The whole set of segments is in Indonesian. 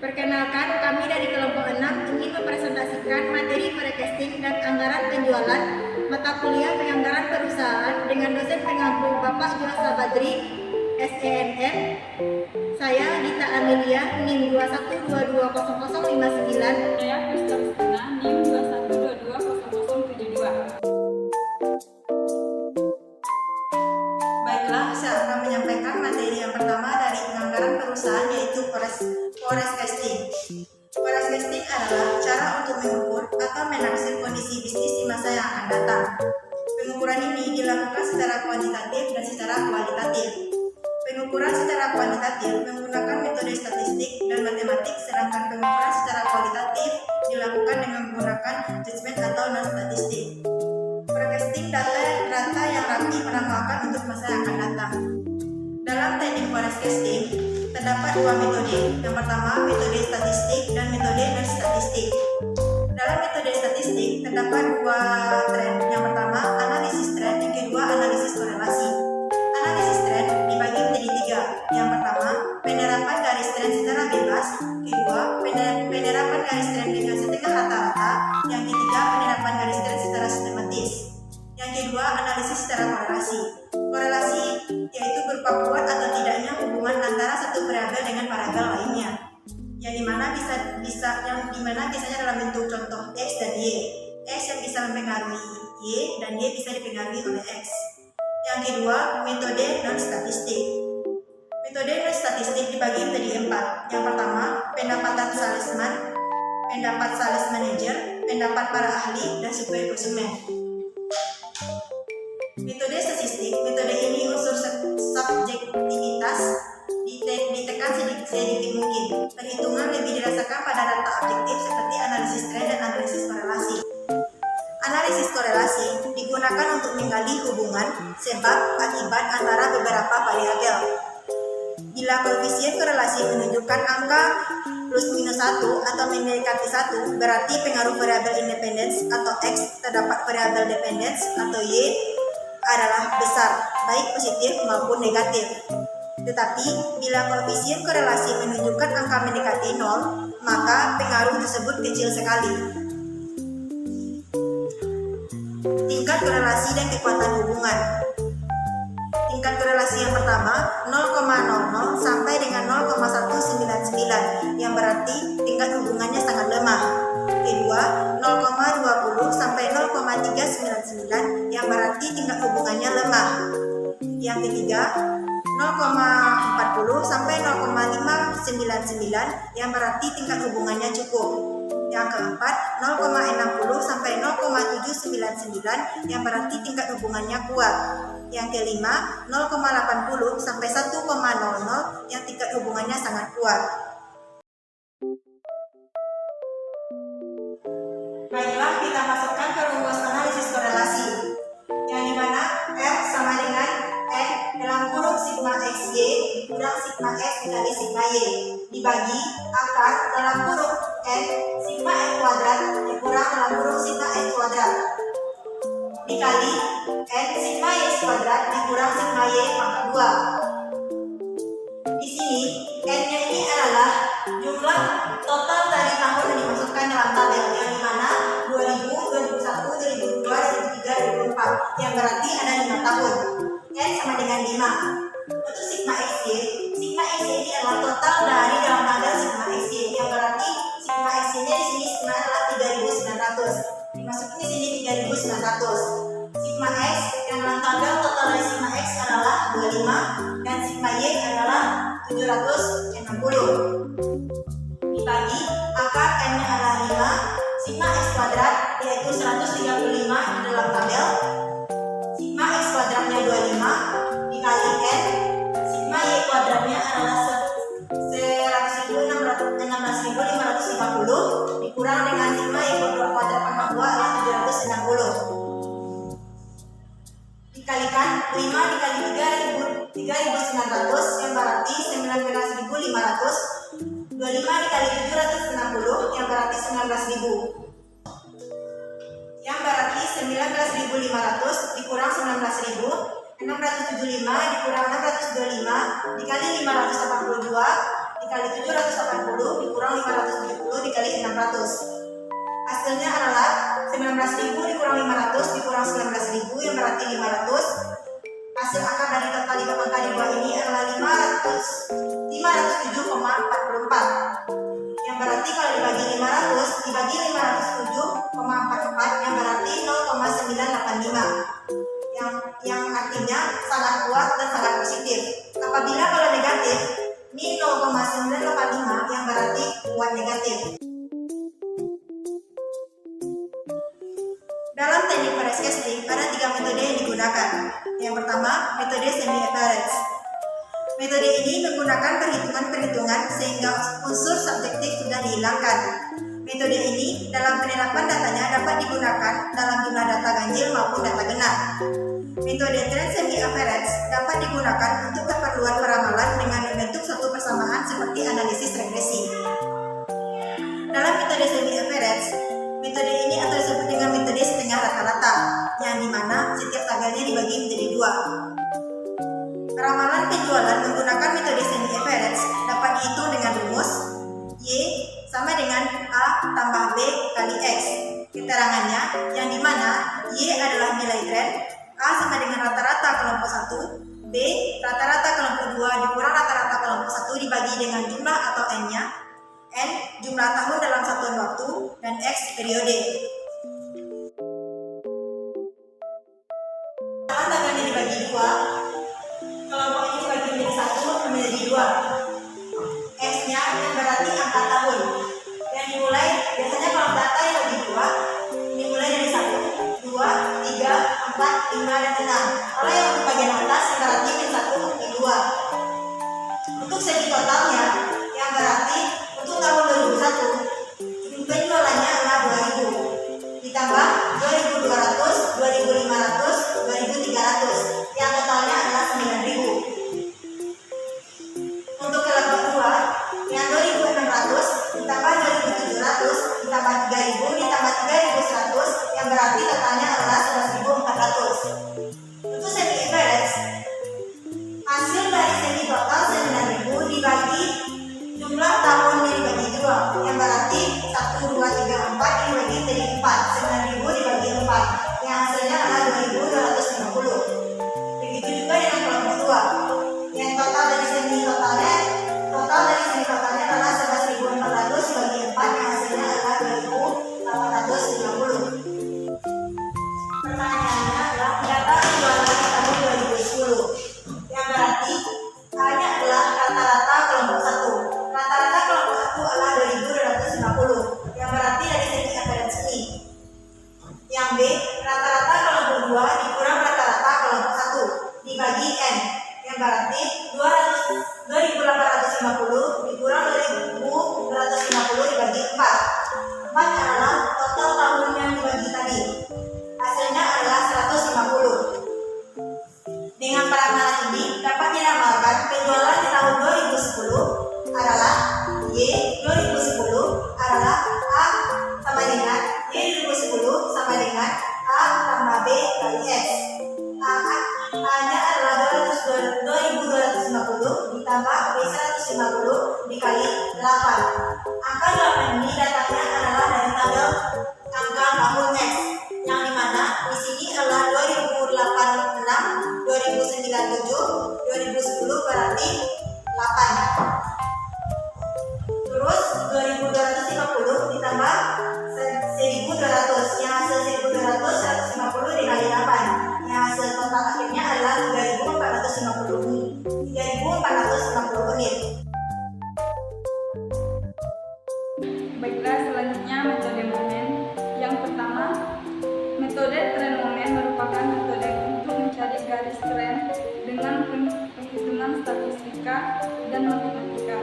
Perkenalkan, kami dari kelompok 6 ingin mempresentasikan materi forecasting dan anggaran penjualan mata kuliah penganggaran perusahaan dengan dosen pengampu Bapak Joel Sabadri, SENM. Saya Dita Amelia, NIM 21220059. Saya Kristina, NIM 21220072. Baiklah, saya akan menyampaikan materi yang pertama dari penganggaran perusahaan, yaitu forecasting. Forecasting adalah cara untuk mengukur atau menaksir kondisi bisnis di masa yang akan datang. Pengukuran ini dilakukan secara kuantitatif dan secara kualitatif. Pengukuran secara kuantitatif menggunakan metode statistik dan matematik, sedangkan pengukuran secara kualitatif dilakukan dengan menggunakan judgement atau non-statistik. Forecasting data yang rapi meramalkan untuk masa yang akan datang. Dalam teknik forecasting terdapat dua metode. Yang pertama, metode statistik dan metode non-statistik. Dalam metode statistik terdapat dua tren. Yang pertama, analisis tren. Yang kedua, analisis korelasi. Analisis tren dibagi menjadi tiga. Yang pertama, penerapan garis tren secara bebas. Kedua, penerapan garis tren dengan setengah rata-rata. Yang ketiga, penerapan garis tren secara sistematis. Yang kedua, analisis secara korelasi. Korelasi yaitu berupa kuat atau tidaknya hubungan antara satu variabel dengan variabel lainnya, yang dimana biasanya dalam bentuk contoh X dan Y. X yang bisa mempengaruhi Y dan Y bisa dipengaruhi oleh X. Yang kedua, metode non-statistik. Metode non-statistik dibagi menjadi 4. Yang pertama, pendapatan salesman, pendapat sales manager, pendapat para ahli, dan survei konsumen. Metode statistik, metode ini unsur subjektivitas ditekan sedikit mungkin. Perhitungan lebih dirasakan pada data objektif seperti analisis tren dan analisis korelasi. Analisis korelasi digunakan untuk menggali hubungan sebab akibat antara beberapa variabel. Bila koefisien korelasi menunjukkan angka plus minus 1 atau mendekati 1, berarti pengaruh variabel independence atau X terdapat variabel dependence atau Y adalah besar, baik positif maupun negatif. Tetapi, bila koefisien korelasi menunjukkan angka mendekati 0, maka pengaruh tersebut kecil sekali. Tingkat korelasi dan kekuatan hubungan. Tingkat korelasi yang pertama 0,00 sampai dengan 0,199, yang berarti tingkat hubungannya sangat lemah. Kedua, 0,20 sampai 0,399, yang berarti tingkat hubungannya lemah. Yang ketiga, 0,40 sampai 0,599, yang berarti tingkat hubungannya cukup. Yang keempat, 0,60 sampai 0,799, yang berarti tingkat hubungannya kuat. Yang kelima, 0,80 sampai 1,00, yang tingkat hubungannya sangat kuat. Baiklah, kita masukkan ke rumus analisis korelasi, yang dimana R sama dengan N dalam kurung sigma XY kurang sigma X dikali sigma Y dibagi akar dalam kurung N sigma X kuadrat dikurang dalam kurung sigma X kuadrat dikali N sigma Y kuadrat dikurang sigma Y pangkat 2. Di sini N-nya ini adalah jumlah total dari tahun yang dimasukkan dalam tabel, yang dimana 2000, 2001, 2002, 2003, 2004, yang berarti ada 5 tahun. N sama dengan 5. Untuk sigma XY ini adalah total dari dalam tabel sigma XY, yang berarti sigma XY-nya di sini sigma adalah 3900. Dimasukin di sini 3900. Sigma X yang dalam tabel total dari sigma X adalah 25 dan sigma Y adalah 760. Dibagi akar N-nya adalah 5, sigma X kuadrat yaitu 135 di dalam tabel. Sigma X kuadratnya 25 dikali N, sigma Y kuadratnya adalah 16.550 dikurang dengan sigma Y kuadrat pangkat 2 adalah 760. Dikalikan 5 dikali 3.900, yang berarti 19.500. 25 dikali 760, yang berarti 19.000. Yang berarti 19.500 dikurang 19.000. 16.000 675 dikurang 625 dikali 582 dikali 780 dikurang 570 dikali 600. Hasilnya adalah 19.000 dikurang 500 dikurang 19.000 yang berarti 500. Hasil akar dari total 5 angka di bawah ini adalah 507,44. Yang berarti kalau dibagi 500 dibagi 507,44 yang berarti 0,985. Yang artinya sangat kuat dan sangat positif. Apabila kalau negatif, ini 0,985 yang berarti kuat negatif. Dalam teknik forecasting ada 3 metode yang digunakan. Yang pertama, metode semi-average. Metode ini menggunakan perhitungan-perhitungan sehingga unsur subjektif sudah dihilangkan. Metode ini dalam penerapan datanya dapat digunakan dalam jumlah data ganjil maupun data genap. Metode trend semi-average dapat digunakan untuk keperluan peramalan dengan membentuk suatu persamaan seperti analisis regresi. Dalam metode semi-average, metode ini atau disebut dengan metode setengah rata-rata, yang dimana setiap tabelnya dibagi menjadi 2. Ramalan penjualan menggunakan metode semi-average dapat dihitung dengan rumus Y sama dengan A tambah B kali X. Keterangannya, yang dimana Y adalah nilai tren, A sama dengan rata-rata kelompok 1, B rata-rata kelompok 2 dikurang rata-rata kelompok 1 dibagi dengan jumlah atau N-nya, N jumlah tahun dalam satuan waktu, dan X periode. Kalau tabelnya dibagi 2, kelompok ini dibagi menjadi 1 menjadi 2. X-nya yang berarti angka tahun. Yang dimulai, biasanya kalau data yang dibagi 2, dimulai dari 1, 2, 3, 4, 5, dan 6. Kalau yang untuk bagian atas, yang berarti min 1, min 2. Untuk segi totalnya, yang berarti untuk tahun 2001, penjualannya adalah 2000. Ditambah 2200, 2500, 2300. Yang totalnya adalah 9000. Untuk kelompok 2, yang 2600 ditambah 2700 ditambah 3000 ditambah 3100 yang berarti totalnya adalah 11.400. Untuk semi average, hasil dari semi total 9.000 dibagi jumlah tahunnya dibagi 2 yang berarti 1, 2, 3, 4 dibagi jadi 4. 9.000 dibagi 4 yang hasilnya adalah 2.250. Begitu juga dengan kelompok 2 yang total dari semi totalnya adalah 11.400 dibagi 4 yang hasilnya adalah 2.850. Pertanyaannya adalah data penjualan di tahun 2010 yang berarti hanya adalah rata-rata kelompok 1. Rata-rata kelompok 1 adalah 2.250 yang berarti dari segi average ini. Yang B, rata-rata kelompok 2 dikurang rata-rata kelompok 1 dibagi N yang berarti 2.850 dikurang 2.250 dibagi 4. 4 adalah total tahun yang dibagi tadi. Hasilnya adalah 150. Dengan peramalan ini dapat diramalkan penjualan di tahun 2010 adalah Y 2010 adalah A sama dengan Y 2010 sama dengan A tambah B kali X. A-nya adalah 2.250 ditambah B 150 dikali 8. Angka 8 ini datangnya adalah dari tabel angka tahun X, yang dimana di sini adalah 2086, 2097, 2010 berarti 8. Terus 2.250 ditambah 1.200 yang hasil 1.200 150 dikali 8 yang hasil total akhirnya adalah 3.450 unit. Baiklah, selanjutnya metode momen. Yang pertama, metode tren momen merupakan metode untuk mencari garis tren dengan penghitungan statistika dan matematika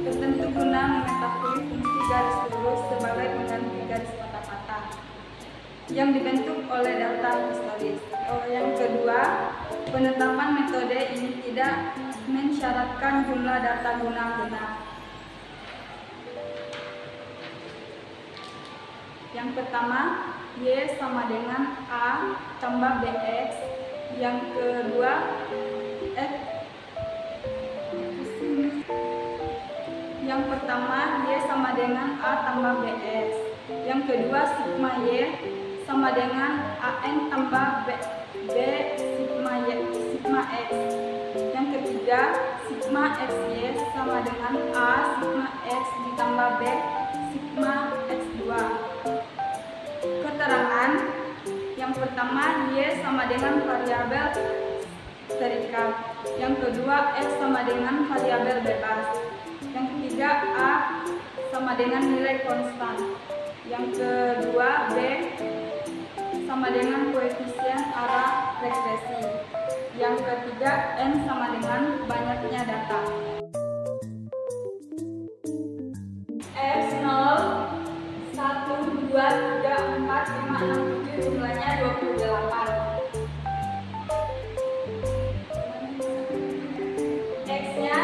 tertentu guna mengetahui fungsi garis lurus sebagai pengganti garis patah-patah yang dibentuk oleh data historis. Yang kedua, penetapan metode ini tidak mensyaratkan jumlah data guna. Yang pertama, Y sama dengan A tambah BX Yang kedua, yang pertama Y sama dengan A tambah BS. Yang kedua, sigma Y sama dengan AN tambah B sigma X. Yang ketiga, sigma XY sama dengan A sigma X ditambah B sigma X2. Keterangan yang pertama, Y sama dengan variabel terikat. Yang kedua, X sama dengan variabel bebas. Yang ketiga, A sama dengan nilai konstan. Yang kedua, B sama dengan koefisien arah regresi. Yang ketiga, N sama dengan banyaknya data. X 0, 1, 2, 3, 4, 5, 6, 7 jumlahnya 28. X-nya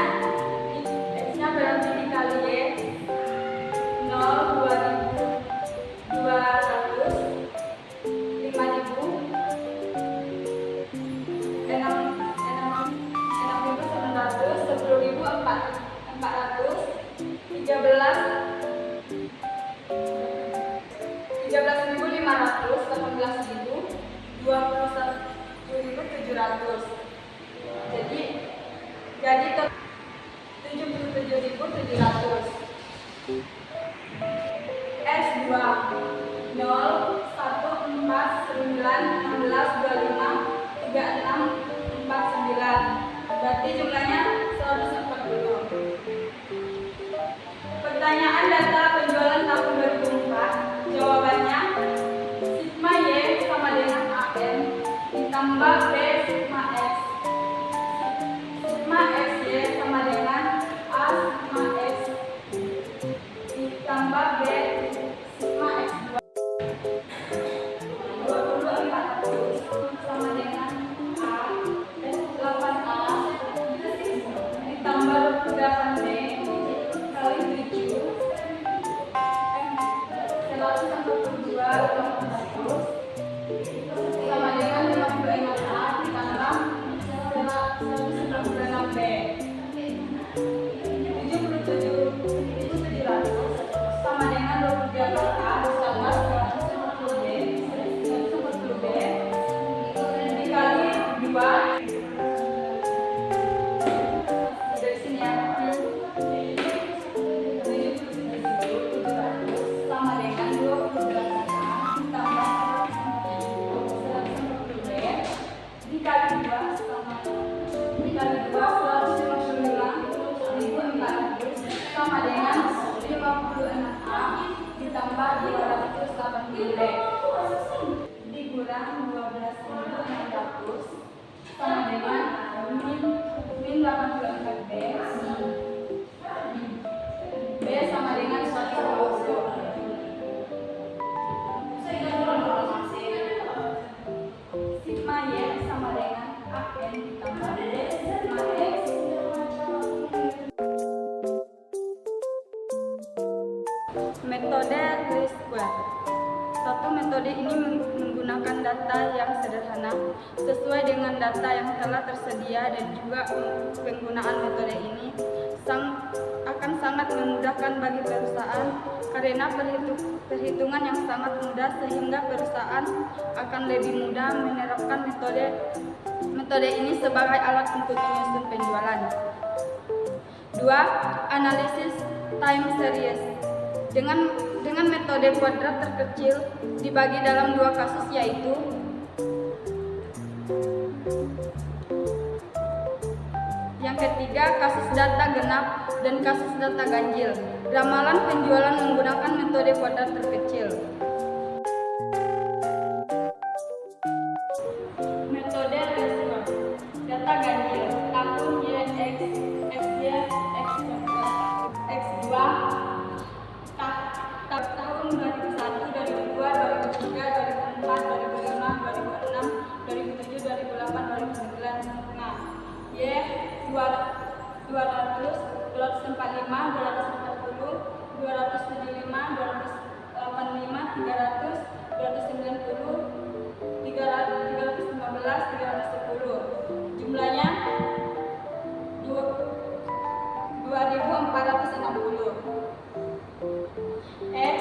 berarti dikali Y. 0, 2.200, 5.000, 6.700, 10.400, 13.500, 18.000, 21.700. Jadi 77.700. S2 0, 1, 4, 9, 16, 25, 36, 49. Berarti jumlahnya 140. Pertanyaan data penjualan tahun 2004. Jawabannya sigma Y sama dengan AN ditambah B sigma X. Sigma XY sama dengan A sigma X ditambah B sigma X2. 2400 sama dengan A 8A ditambah 8B kali 7 142 sama dengan 56A ditambah 196B 77.700 sama dengan 23A ditambah 150B dikali 2 dari sini ya. 77.700 sama dengan 28A ditambah 150B dikali 2 sama dikali 2 155.400 sama dengan 56A ditambah 280B dikurang 12.600 sama dengan min 84B. B sama dengan 120. Sigma Y sama dengan AN ditambah B sigma X. Metode least square. Satu, metode ini menggunakan data yang sederhana sesuai dengan data yang telah tersedia, dan juga penggunaan metode ini akan sangat memudahkan bagi perusahaan karena perhitungan yang sangat mudah, sehingga perusahaan akan lebih mudah menerapkan metode ini sebagai alat untuk menyusun penjualan. 2. Analisis time series. Dengan metode kuadrat terkecil dibagi dalam 2 kasus, yaitu yang ketiga, kasus data genap dan kasus data ganjil. Ramalan penjualan menggunakan metode kuadrat terkecil. Metode rasio. Data ganjil. Tahun Y, X, XY, X2, tahun 2001, 2002, 2003, 2004, 2005, 2006, 2007, 2008, 2009. Nah, Y 200, 245, 240, 275, 285, 300, 290, 300, 315.310. Jumlahnya 2.460. X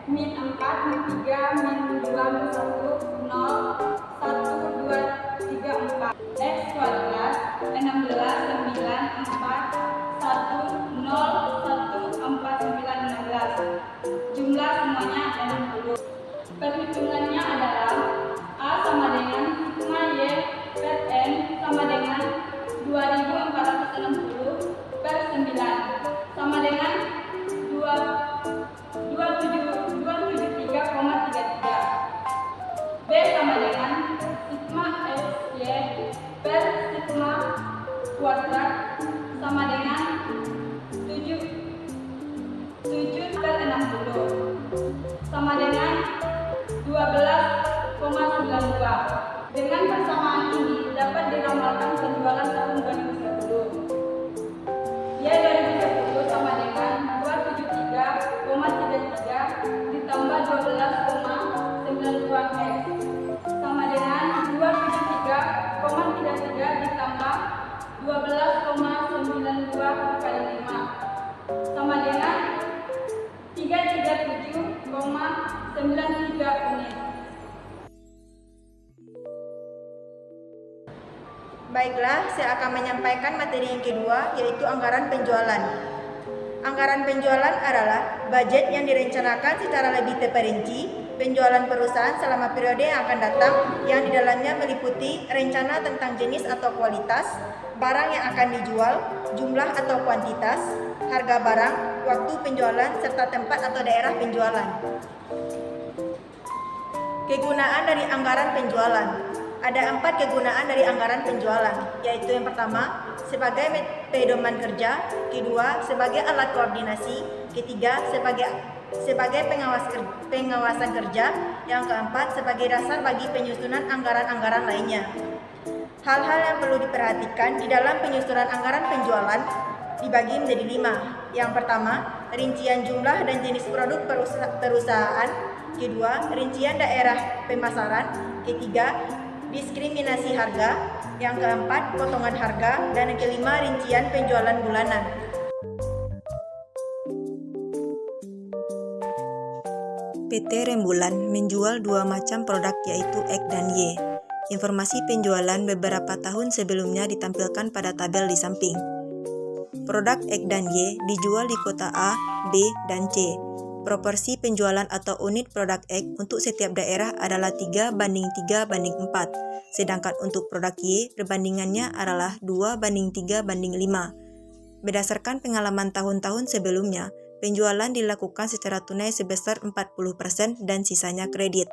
min 4 min 3 min 2 min 1 0 1 2 3 4. X kuadrat 16 9 4 1 0 1 4 9 16. Jumlah semuanya 60. Perhitungannya adalah A sama dengan sigma Y per N sama dengan 2.460 per 9 sama dengan 273,33. B sama dengan sigma X Y per sigma kuadrat sama dengan 7 per 60 sama dengan 12,92. Dengan persamaan ini dapat diramalkan penjualan tahun 2010. Y 2010 sama dengan 273,33 ditambah 12,92 X sama dengan 273,33 ditambah 12,92 kali 5 sama dengan 337,93 unit. Baiklah, saya akan menyampaikan materi yang kedua, yaitu anggaran penjualan. Anggaran penjualan adalah budget yang direncanakan secara lebih terperinci penjualan perusahaan selama periode yang akan datang, yang di dalamnya meliputi rencana tentang jenis atau kualitas barang yang akan dijual, jumlah atau kuantitas, harga barang, waktu penjualan, serta tempat atau daerah penjualan. Kegunaan dari anggaran penjualan. Ada 4 kegunaan dari anggaran penjualan, yaitu yang pertama, sebagai pedoman kerja, kedua, sebagai alat koordinasi, ketiga, sebagai pengawasan kerja, yang keempat, sebagai dasar bagi penyusunan anggaran-anggaran lainnya. Hal-hal yang perlu diperhatikan di dalam penyusunan anggaran penjualan dibagi menjadi 5. Yang pertama, rincian jumlah dan jenis produk perusahaan, kedua, rincian daerah pemasaran, ketiga, diskriminasi harga, yang keempat, potongan harga, dan yang kelima, rincian penjualan bulanan. PT Rembulan menjual 2 macam produk, yaitu X dan Y. Informasi penjualan beberapa tahun sebelumnya ditampilkan pada tabel di samping. Produk X dan Y dijual di kota A, B, dan C. Proporsi penjualan atau unit produk X untuk setiap daerah adalah 3:3:4, sedangkan untuk produk Y perbandingannya adalah 2:3:5. Berdasarkan pengalaman tahun-tahun sebelumnya, penjualan dilakukan secara tunai sebesar 40% dan sisanya kredit.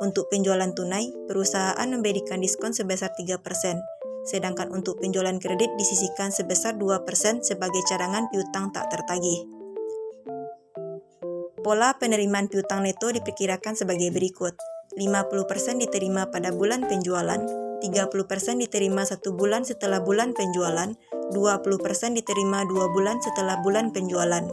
Untuk penjualan tunai, perusahaan memberikan diskon sebesar 3%, sedangkan untuk penjualan kredit disisihkan sebesar 2% sebagai cadangan piutang tak tertagih. Pola penerimaan piutang neto diperkirakan sebagai berikut. 50% diterima pada bulan penjualan, 30% diterima 1 bulan setelah bulan penjualan, 20% diterima 2 bulan setelah bulan penjualan.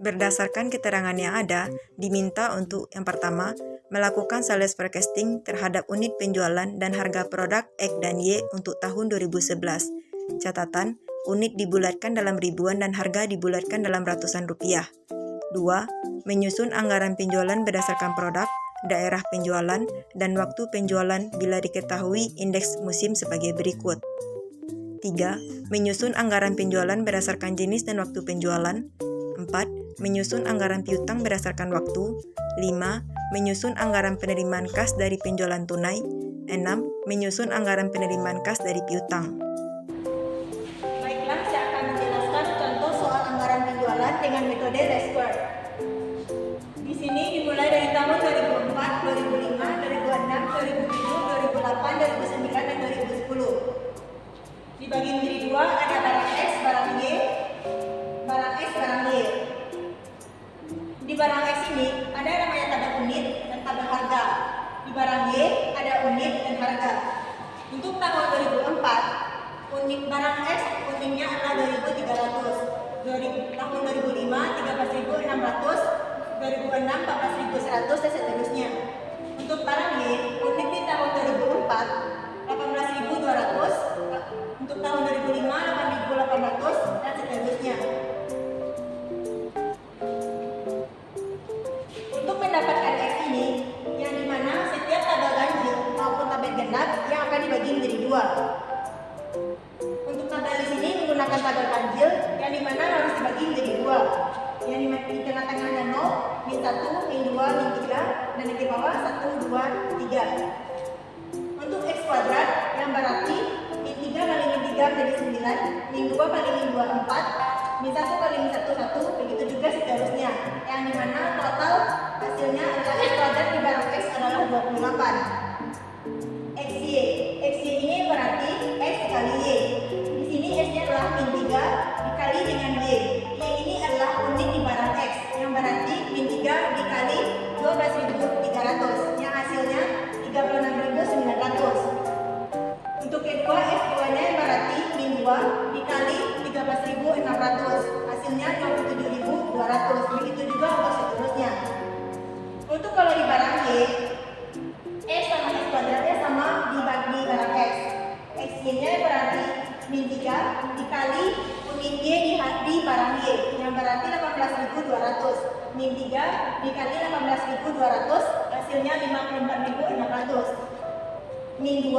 Berdasarkan keterangan yang ada, diminta untuk yang pertama, melakukan sales forecasting terhadap unit penjualan dan harga produk X dan Y untuk tahun 2011. Catatan, unit dibulatkan dalam ribuan dan harga dibulatkan dalam ratusan rupiah. 2. Menyusun anggaran penjualan berdasarkan produk, daerah penjualan, dan waktu penjualan bila diketahui indeks musim sebagai berikut. 3. Menyusun anggaran penjualan berdasarkan jenis dan waktu penjualan. 4. Menyusun anggaran piutang berdasarkan waktu. 5. Menyusun anggaran penerimaan kas dari penjualan tunai. 6. Menyusun anggaran penerimaan kas dari piutang. Baiklah, saya akan menjelaskan contoh soal anggaran penjualan dengan metode R-squared. Di sini dimulai dari tahun 2004, 2005, 2006, 2007, 2008, 2009, dan 2010. Dibagi menjadi 2, ada barang X, barang Y, barang X, barang Y. Di barang X ini ada namanya tabel unit dan tabel harga. Di barang Y ada unit dan harga. Untuk tahun 2004, unit barang X unitnya adalah 2.300. Tahun 2005 13.600, 2006 14.100 dan seterusnya. Untuk barang Y, unit di tahun 2004 18.200, untuk tahun 2005 8.800 dan seterusnya. Untuk mendapatkan X ini, yang dimana setiap tabel ganjil maupun tabel genap yang akan dibagi menjadi dua. Untuk tabel di sini menggunakan tabel ganjil yang dimana harus dibagi menjadi dua. Yang dimana di tengah-tengahnya 0, min 1, min 2, min 3, dan di bawah 1, 2, 3. Untuk X kuadrat yang berarti min 3 kali min 3 menjadi 9, min 2 kali min 2 4, min 1 kali min 1 1, begitu juga seterusnya. Yang dimana total hasilnya adalah X kuadrat di barang X adalah 28. XY ini berarti X kali Y. Di sini X-nya adalah min 3 dikali dengan Y. Y ini adalah unit di barang X yang berarti min 3 dikali 12.300 yang hasilnya 36.900. Untuk kedua X2-nya berarti min 2 dikali 13.600 hasilnya 27.200. Begitu juga untuk seterusnya. Untuk kalau di barang Y, X sama X kuadratnya sama dibagi barang X. X-nya berarti min 3 dikali unit Y di barang Y yang berarti 18.200. Min 3 dikali 18.200 hasilnya 54.600. Min 2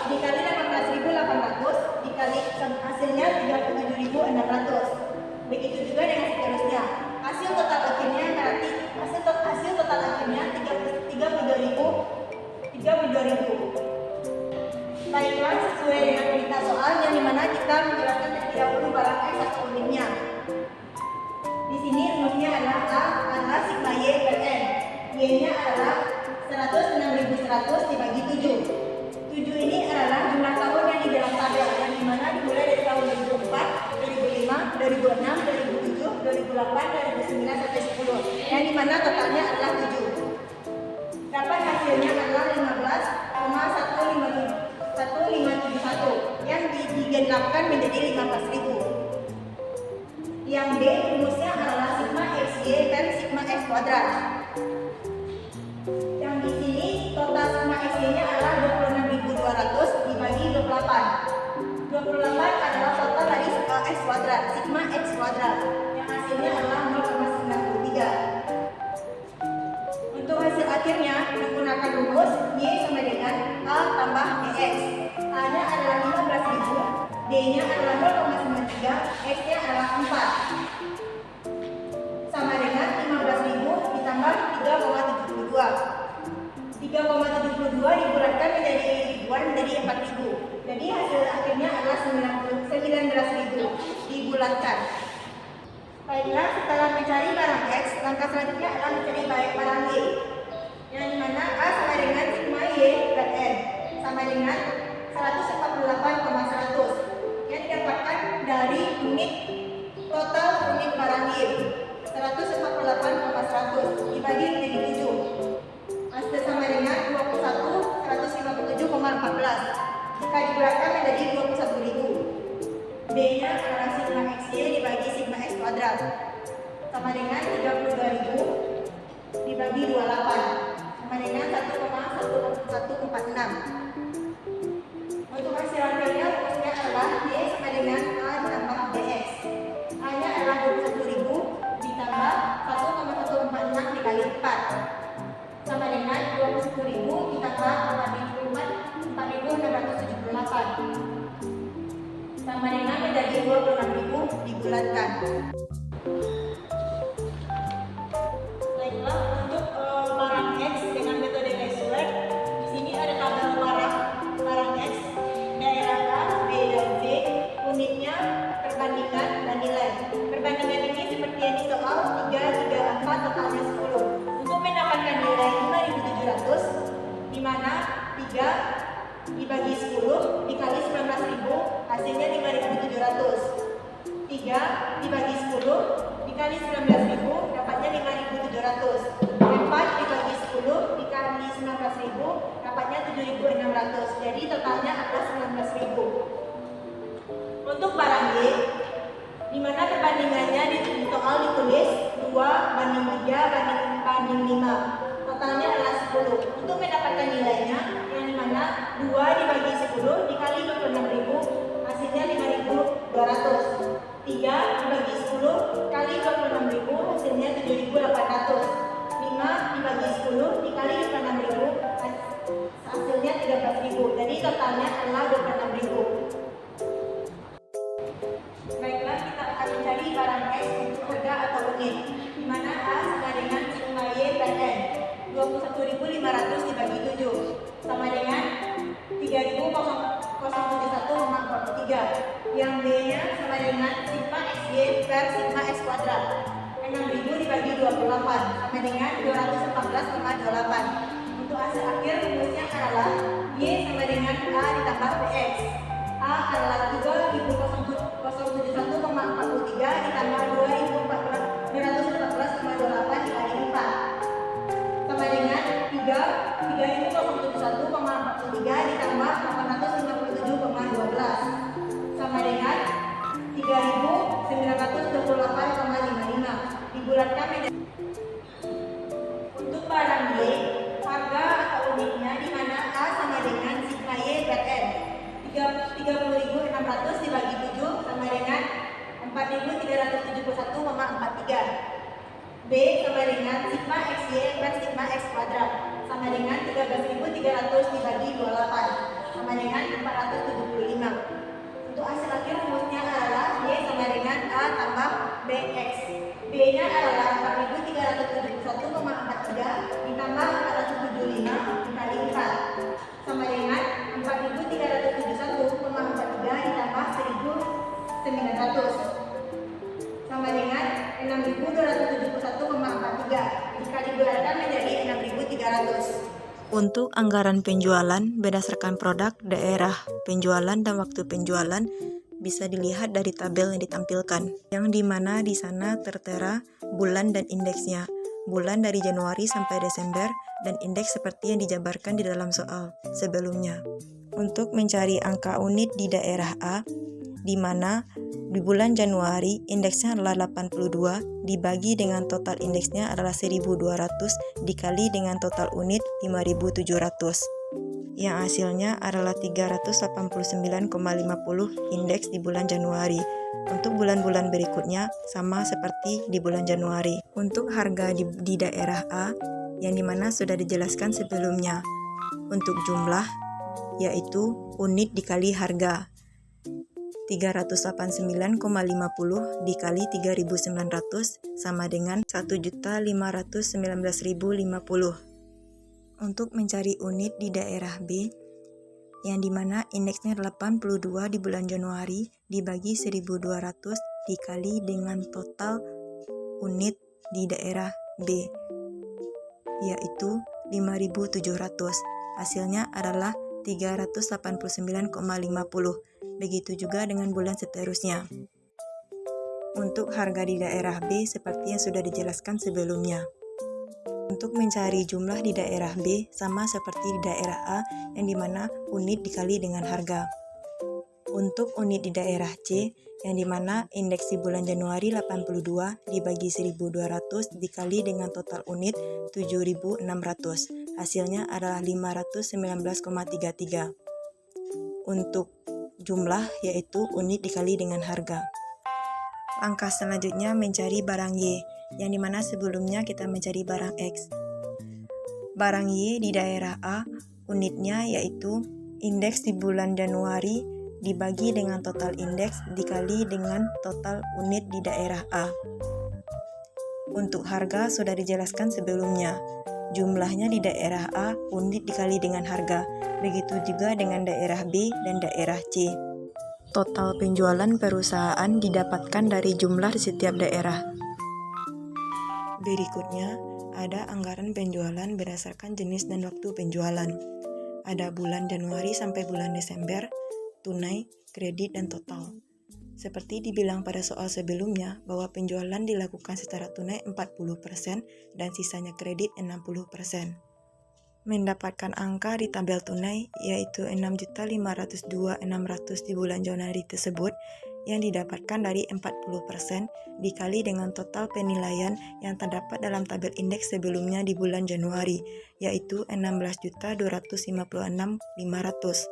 dikali 18.800 dikali hasilnya 37.600. Begitu juga dengan seterusnya. Hasil total akhirnya berarti hasil total akhirnya 32.000. Baiklah, sesuai dengan perintah soal yang dimana kita menjelaskan terlebih dahulu barang X atau unitnya. Di sini rumusnya adalah A adalah sigma Y per N. Y-nya adalah 106.100 dibagi 7. 7 ini adalah jumlah tahun yang di dalam tabel yang dimana dimulai dari tahun 2004, 2005, 2006, 2007, 2008, 2009 sampai 10. Yang dimana totalnya adalah 7. Dapat hasilnya adalah 15,1571 yang digenapkan menjadi 15.000. Yang B rumusnya adalah sigma XY per sigma X kuadrat. Yang di sini total sigma XY-nya adalah 26.200 dibagi 28. 28 adalah total dari sigma X kuadrat, sigma X kuadrat. Yang hasilnya adalah 0,93. Untuk hasil akhirnya menggunakan rumus Y sama dengan A tambah DX. A-nya adalah 15.000, D-nya adalah 0,93, X-nya adalah 4. Sama dengan 15.000 ditambah 3,72. 3,72 dibulatkan menjadi ribuan menjadi 4.000. Jadi hasil akhirnya adalah 19.000 dibulatkan. Baiklah, setelah mencari barang X, langkah selanjutnya adalah mencari barang Y. Yang dimana A sama dengan sigma Y per N sama dengan 148,100 yang didapatkan dari unit total unit barang Y 148,100 dibagi menjadi 7 hasil sama dengan 157,14 jika dibulatkan menjadi 21.000. D-nya adalah sigma XY dibagi sigma X kuadrat sama dengan 32.000 dibagi 28 sama dengan 1,1146. Untuk hasil akhirnya rumusnya adalah Y sama dengan A tambah DX. A-nya adalah 21.000 ditambah 1,146 dikali 4 sama dengan 21.000 ditambah 4.678 sama dengan menjadi 26.000 dibulatkan. Baiklah, untuk barang X dengan metode Maxwell, di sini ada tabel barang X, daerah A, B, dan C, unitnya, perbandingan, dan nilai. Perbandingan ini seperti yang di soal 3, 3, 4, totalnya 10. Untuk mendapatkan nilai 5.700, di mana 3 dibagi 10 dikali 19.000 hasilnya 5.700. 3 dibagi 10 dikali 19.000 dapatnya 5.700. 4 dibagi 10 dikali 19.000 dapatnya 7.600. Jadi totalnya adalah 19.000. Untuk barang Y, di mana perbandingannya di soal ditulis 2 banding 3 banding 5. totalnya adalah 10. Untuk mendapatkan nilainya, yang dimana 2 dibagi 10 dikali 26.000 hasilnya 5.200. 3 dibagi 10 kali 26.000 hasilnya 7.800. 5 dibagi 10 dikali 26.000 hasilnya 13.000. Jadi totalnya adalah 26.000. Baiklah, kita akan mencari barang X untuk harga atau unit, di mana A sama dengan sigma Y per N. 21.500 dibagi 7 sama dengan 3.071,43. Yang B-nya sama dengan sigma XY per sigma X kuadrat. 6.000 dibagi 28 sama dengan 214,28. Untuk hasil akhir rumusnya adalah Y sama dengan A ditambah BX. A adalah 3.071,43 ditambah 2.214,28 dikali 4 sama dengan 3.071,43 ditambah 857,12 sama dengan 3.928,55 dibulatkan menjadi. Untuk barang Y, harga atau unitnya di mana A sama dengan sigma Y per N. 30.600 dibagi 7 sama dengan 4.371,43. B sama dengan sigma XY per sigma X kuadrat sama dengan 13.300 dibagi 28 sama dengan 475. Untuk hasil akhir rumusnya adalah Y sama dengan A tambah BX. B-nya adalah 4.371,43 ditambah 475 dikali 4 sama dengan 4.371,43 ditambah 1.900 sama dengan 6.271,43 jika dibulatkan menjadi 6.300. Untuk anggaran penjualan berdasarkan produk, daerah penjualan, dan waktu penjualan bisa dilihat dari tabel yang ditampilkan, yang dimana di sana tertera bulan dan indeksnya, bulan dari Januari sampai Desember, dan indeks seperti yang dijabarkan di dalam soal sebelumnya. Untuk mencari angka unit di daerah A, di mana di bulan Januari indeksnya adalah 82 dibagi dengan total indeksnya adalah 1.200 dikali dengan total unit 5.700, yang hasilnya adalah 389,50 indeks di bulan Januari. Untuk bulan-bulan berikutnya sama seperti di bulan Januari. Untuk harga di daerah A, yang dimana sudah dijelaskan sebelumnya. Untuk jumlah, yaitu unit dikali harga. 389,50 dikali 3.900 sama dengan 1.519.050. Untuk mencari unit di daerah B, yang dimana indeksnya 82 di bulan Januari dibagi 1.200 dikali dengan total unit di daerah B, yaitu 5.700. Hasilnya adalah 389,50. Begitu juga dengan bulan seterusnya. Untuk harga di daerah B seperti yang sudah dijelaskan sebelumnya. Untuk mencari jumlah di daerah B sama seperti di daerah A, yang dimana unit dikali dengan harga. Untuk unit di daerah C, yang dimana indeks di bulan Januari 82 dibagi 1.200 dikali dengan total unit 7.600. Hasilnya adalah 519,33. Untuk jumlah yaitu unit dikali dengan harga. Langkah selanjutnya mencari barang Y, yang dimana sebelumnya kita mencari barang X. Barang Y di daerah A, unitnya yaitu indeks di bulan Januari dibagi dengan total indeks dikali dengan total unit di daerah A. Untuk harga sudah dijelaskan sebelumnya. Jumlahnya di daerah A unit dikali dengan harga. Begitu juga dengan daerah B dan daerah C. Total penjualan perusahaan didapatkan dari jumlah di setiap daerah. Berikutnya, ada anggaran penjualan berdasarkan jenis dan waktu penjualan. Ada bulan Januari sampai bulan Desember, tunai, kredit, dan total. Seperti dibilang pada soal sebelumnya bahwa penjualan dilakukan secara tunai 40% dan sisanya kredit 60%. Mendapatkan angka di tabel tunai yaitu 6.502.600 di bulan Januari tersebut, yang didapatkan dari 40% dikali dengan total penilaian yang terdapat dalam tabel indeks sebelumnya di bulan Januari, yaitu 16.256.500.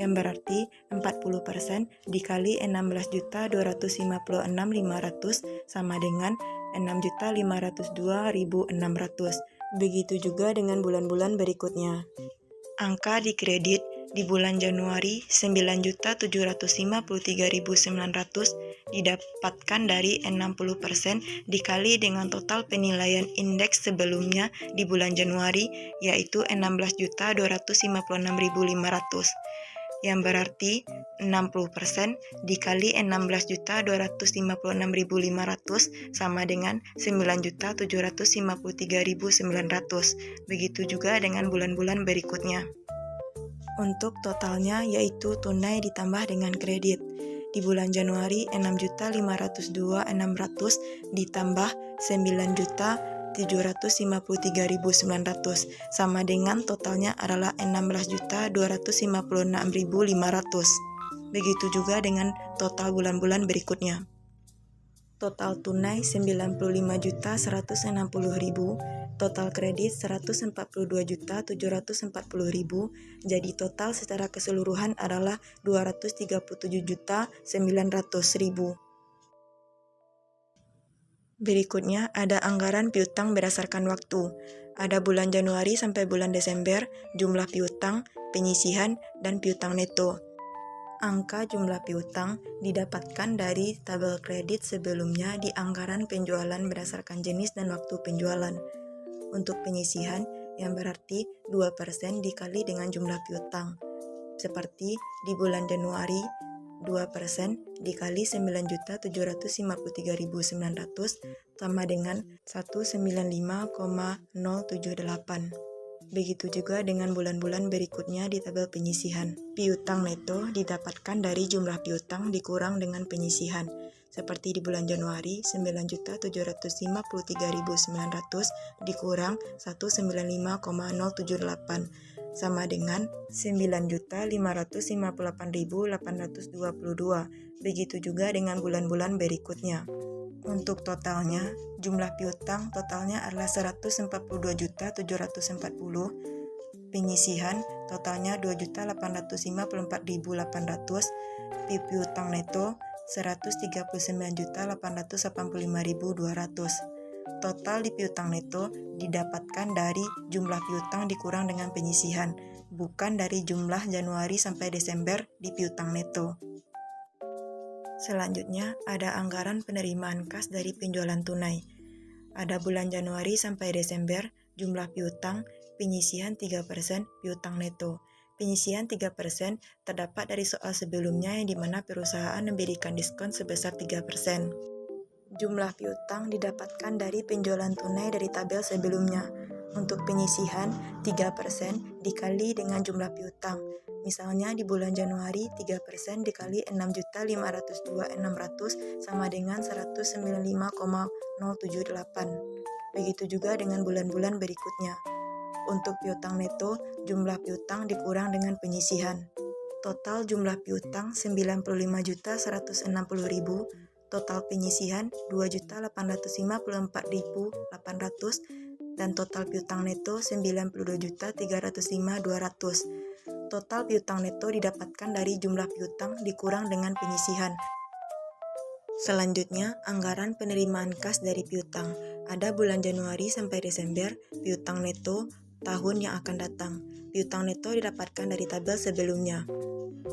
Yang berarti 40% dikali 16.256.500 sama dengan 6.502.600. Begitu juga dengan bulan-bulan berikutnya. Angka di kredit di bulan Januari 9.753.900 didapatkan dari 60% dikali dengan total penilaian indeks sebelumnya di bulan Januari, yaitu 16.256.500. Yang berarti 60% dikali 16.256.500 sama dengan 9.753.900. Begitu juga dengan bulan-bulan berikutnya. Untuk totalnya yaitu tunai ditambah dengan kredit. Di bulan Januari 6.502.600 ditambah 9.753.900 sama dengan totalnya adalah 16.256.500. Begitu juga dengan total bulan-bulan berikutnya. Total tunai 95.160.000, total kredit 142.740.000, jadi total secara keseluruhan adalah 237.900.000. Berikutnya ada anggaran piutang berdasarkan waktu. Ada bulan Januari sampai bulan Desember, jumlah piutang, penyisihan, dan piutang neto. Angka jumlah piutang didapatkan dari tabel kredit sebelumnya di anggaran penjualan berdasarkan jenis dan waktu penjualan. Untuk penyisihan yang berarti 2% dikali dengan jumlah piutang. Seperti di bulan Januari, 2% dikali 9.753.900 sama dengan 195,078. Begitu juga dengan bulan-bulan berikutnya di tabel penyisihan. Piutang neto didapatkan dari jumlah piutang dikurang dengan penyisihan. Seperti di bulan Januari, 9.753.900 dikurang 195,078 sama dengan 9.558.822. Begitu juga dengan bulan-bulan berikutnya. Untuk totalnya, jumlah piutang totalnya adalah 142.740, penyisihan totalnya 2.854.800, piutang neto 139.885.200. Total di piutang neto didapatkan dari jumlah piutang dikurang dengan penyisihan, bukan dari jumlah Januari sampai Desember di piutang neto. Selanjutnya, ada anggaran penerimaan kas dari penjualan tunai. Ada bulan Januari sampai Desember, jumlah piutang, penyisihan 3%, piutang neto. Penyisihan 3% terdapat dari soal sebelumnya yang dimana perusahaan memberikan diskon sebesar 3%. Jumlah piutang didapatkan dari penjualan tunai dari tabel sebelumnya. Untuk penyisihan, 3% dikali dengan jumlah piutang. Misalnya di bulan Januari 3% dikali 6.502.600 sama dengan 195,078. Begitu juga dengan bulan-bulan berikutnya. Untuk piutang neto, jumlah piutang dikurang dengan penyisihan. Total jumlah piutang 95.160.000, total penyisihan 2.854.800 dan total piutang neto 92.305.200. Total piutang neto didapatkan dari jumlah piutang dikurang dengan penyisihan. Selanjutnya, anggaran penerimaan kas dari piutang. Ada bulan Januari sampai Desember, piutang neto tahun yang akan datang. Piutang neto didapatkan dari tabel sebelumnya.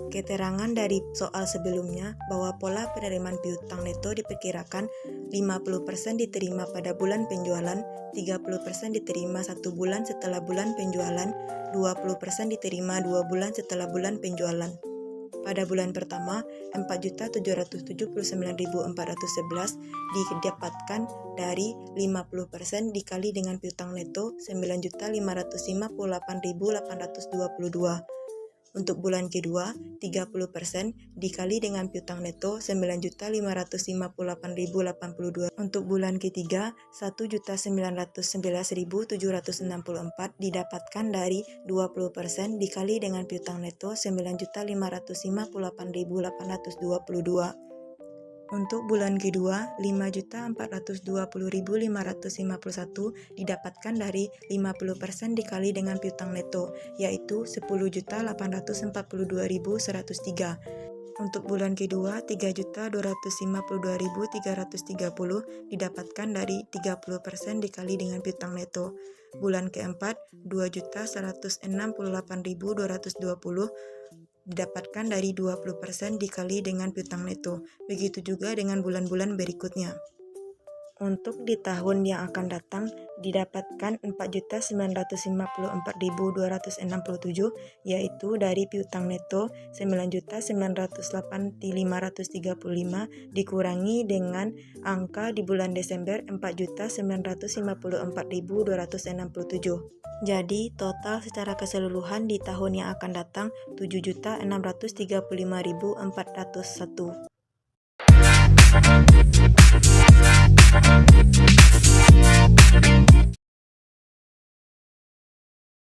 Keterangan dari soal sebelumnya bahwa pola penerimaan piutang neto diperkirakan 50% diterima pada bulan penjualan, 30% diterima 1 bulan setelah bulan penjualan, 20% diterima 2 bulan setelah bulan penjualan. Pada bulan pertama, 4.779.411 didapatkan dari 50% dikali dengan piutang neto 9.558.822. Untuk bulan kedua, 30% dikali dengan piutang neto 9.558.082. Untuk bulan ketiga, 1.911.764 didapatkan dari 20% dikali dengan piutang neto 9.558.822. Untuk bulan kedua, 5.420.551 didapatkan dari 50% dikali dengan piutang neto, yaitu 10.842.103. Untuk bulan kedua, 3.252.330 didapatkan dari 30% dikali dengan piutang neto. Bulan keempat, 2.168.220 didapatkan dari 20% dikali dengan piutang neto. Begitu juga dengan bulan-bulan berikutnya. Untuk di tahun yang akan datang didapatkan 4.954.267, yaitu dari piutang neto 9.908.535 dikurangi dengan angka di bulan Desember 4.954.267. Jadi total secara keseluruhan di tahun yang akan datang 7.635.401.